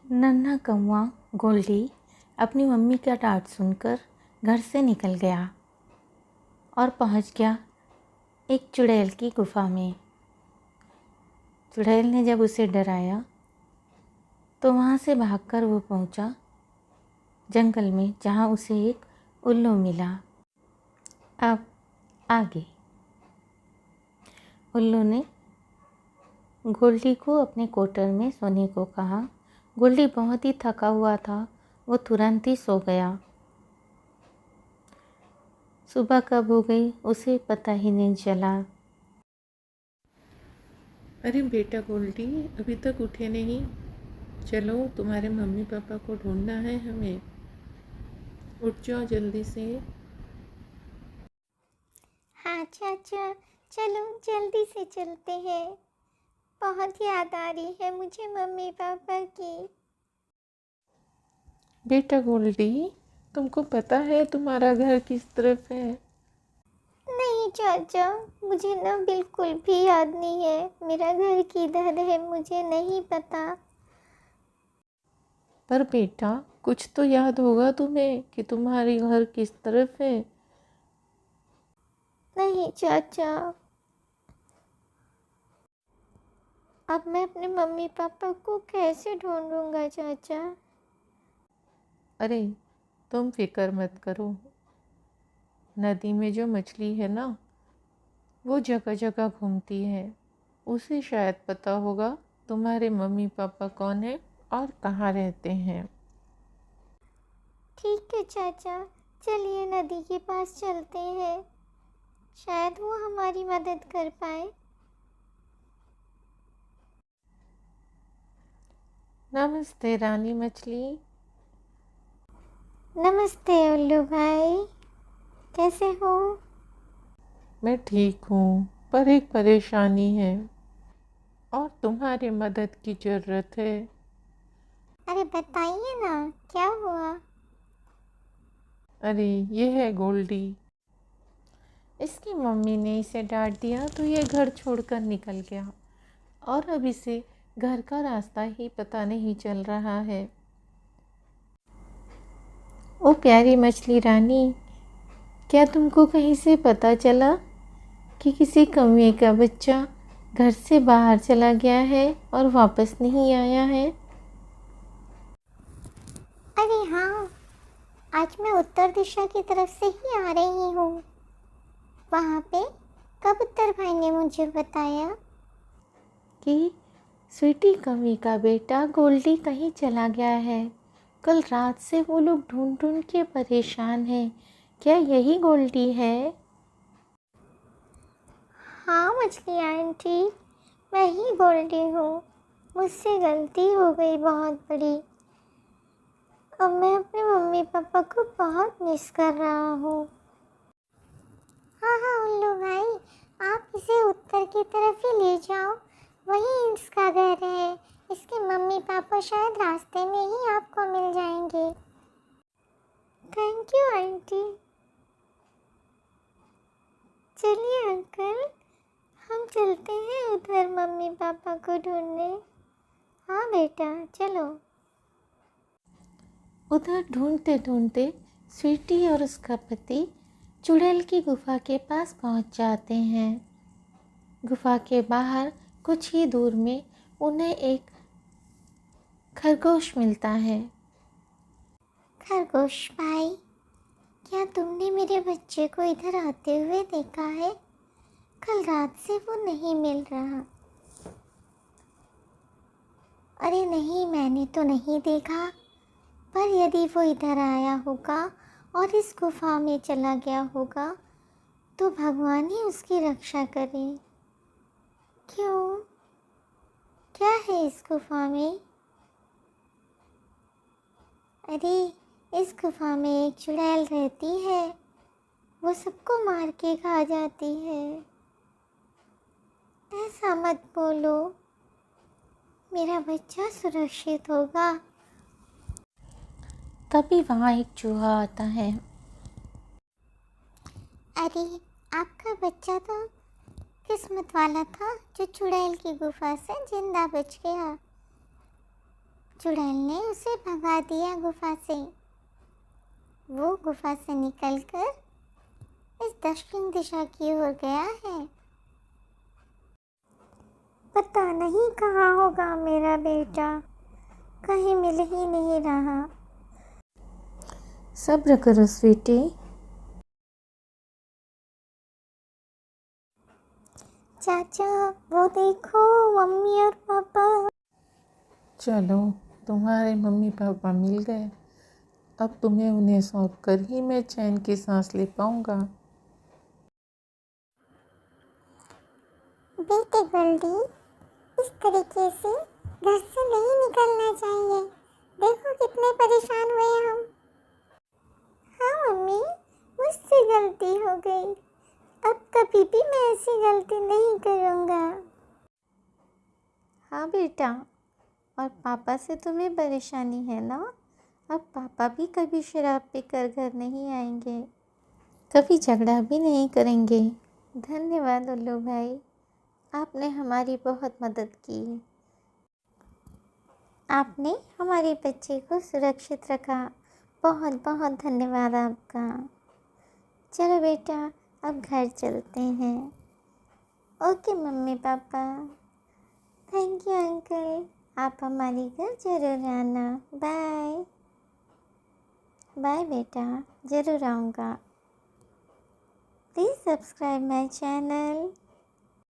नन्हा कौवा गोल्डी अपनी मम्मी का डांट सुनकर घर से निकल गया और पहुंच गया एक चुड़ैल की गुफा में। चुड़ैल ने जब उसे डराया तो वहाँ से भागकर वो पहुंचा जंगल में, जहाँ उसे एक उल्लू मिला। अब आगे उल्लू ने गोल्डी को अपने क्वार्टर में सोने को कहा। गोल्डी बहुत ही थका हुआ था, वो तुरंत ही सो गया। सुबह कब हो गई उसे पता ही नहीं चला। अरे बेटा गोल्डी, अभी तक उठे नहीं? चलो, तुम्हारे मम्मी पापा को ढूंढना है हमें। उठ जाओ जल्दी से। हाँ चाचा, चलो जल्दी से चलते हैं। बहुत याद आ रही है मुझे मम्मी पापा की। बेटा गोल्डी, तुमको पता है तुम्हारा घर किस तरफ है? नहीं चाचा, मुझे ना बिल्कुल भी याद नहीं है। मेरा घर किधर है मुझे नहीं पता। पर बेटा, कुछ तो याद होगा तुम्हें कि तुम्हारी घर किस तरफ है। नहीं चाचा, अब मैं अपने मम्मी पापा को कैसे ढूंढूंगा चाचा? अरे तुम फिक्र मत करो। नदी में जो मछली है ना, वो जगह जगह घूमती है। उसे शायद पता होगा तुम्हारे मम्मी पापा कौन है और कहाँ रहते हैं। ठीक है चाचा, चलिए नदी के पास चलते हैं। शायद वो हमारी मदद कर पाए। नमस्ते रानी मछली। नमस्ते उल्लू भाई, कैसे हो? मैं ठीक हूँ, पर एक परेशानी है और तुम्हारी मदद की ज़रूरत है। अरे बताइए ना, क्या हुआ? अरे ये है गोल्डी। इसकी मम्मी ने इसे डांट दिया तो ये घर छोड़कर निकल गया और अब इसे घर का रास्ता ही पता नहीं चल रहा है। ओ प्यारी मछली रानी, क्या तुमको कहीं से पता चला कि किसी कौवे का बच्चा घर से बाहर चला गया है और वापस नहीं आया है? अरे हाँ, आज मैं उत्तर दिशा की तरफ से ही आ रही हूँ। वहाँ पे कबूतर भाई ने मुझे बताया कि स्वीटी कौवे का बेटा गोल्डी कहीं चला गया है। कल रात से वो लोग ढूंढ ढूंढ के परेशान हैं। क्या यही गोल्डी है? हाँ मछली आंटी, मैं ही बोल रही हूँ। मुझसे गलती हो गई बहुत बड़ी। अब मैं अपने मम्मी पापा को बहुत मिस कर रहा हूँ। हाँ हाँ उल्लू भाई, आप इसे उत्तर की तरफ ही ले जाओ, वही इसका घर है। इसके मम्मी पापा शायद रास्ते में ही आपको मिल जाएंगे। Thank you aunty. चलिए अंकल, हम चलते हैं उधर मम्मी पापा को ढूंढने। हाँ बेटा चलो। उधर ढूंढते ढूंढते स्वीटी और उसका पति चुड़ैल की गुफा के पास पहुंच जाते हैं। गुफा के बाहर कुछ ही दूर में उन्हें एक खरगोश मिलता है। खरगोश भाई, क्या तुमने मेरे बच्चे को इधर आते हुए देखा है? कल रात से वो नहीं मिल रहा। अरे नहीं, मैंने तो नहीं देखा, पर यदि वो इधर आया होगा और इस गुफा में चला गया होगा तो भगवान ही उसकी रक्षा करे। क्यों, क्या है इस गुफा में? अरे इस गुफा में एक चुड़ैल रहती है, वो सबको मार के खा जाती है। ऐसा मत बोलो, मेरा बच्चा सुरक्षित होगा। तभी वहाँ एक चूहा आता है। अरे आपका बच्चा तो किस्मत वाला था जो चुड़ैल की गुफा से जिंदा बच गया। चुड़ैल ने उसे भगा दिया गुफा से। वो गुफा से निकलकर इस दक्षिण दिशा की ओर गया है। पता नहीं कहाँ होगा मेरा बेटा, कहीं मिल ही नहीं रहा। सब्र करो स्वीटी। चाचा, वो देखो मम्मी और पापा। चलो, तुम्हारे मम्मी पापा मिल गए। अब तुम्हें उन्हें सौंप कर ही मैं चैन की सांस ले पाऊंगा। बेटे गोल्डी, इस तरीके से घर से नहीं निकलना चाहिए। देखो कितने परेशान हुए हम। हाँ मम्मी, मुझसे गलती हो गई। अब कभी भी मैं ऐसी गलती नहीं करूँगा। हाँ बेटा, और पापा से तुम्हें परेशानी है ना? अब पापा भी कभी शराब पीकर घर नहीं आएंगे, कभी झगड़ा भी नहीं करेंगे। धन्यवाद उल्लू भाई, आपने हमारी बहुत मदद की। आपने हमारे बच्चे को सुरक्षित रखा। बहुत बहुत धन्यवाद आपका। चलो बेटा, अब घर चलते हैं। Okay mummy papa. Thank you uncle, आप हमारे घर ज़रूर आना। बाय बाय बेटा, ज़रूर आऊँगा। Please subscribe my channel.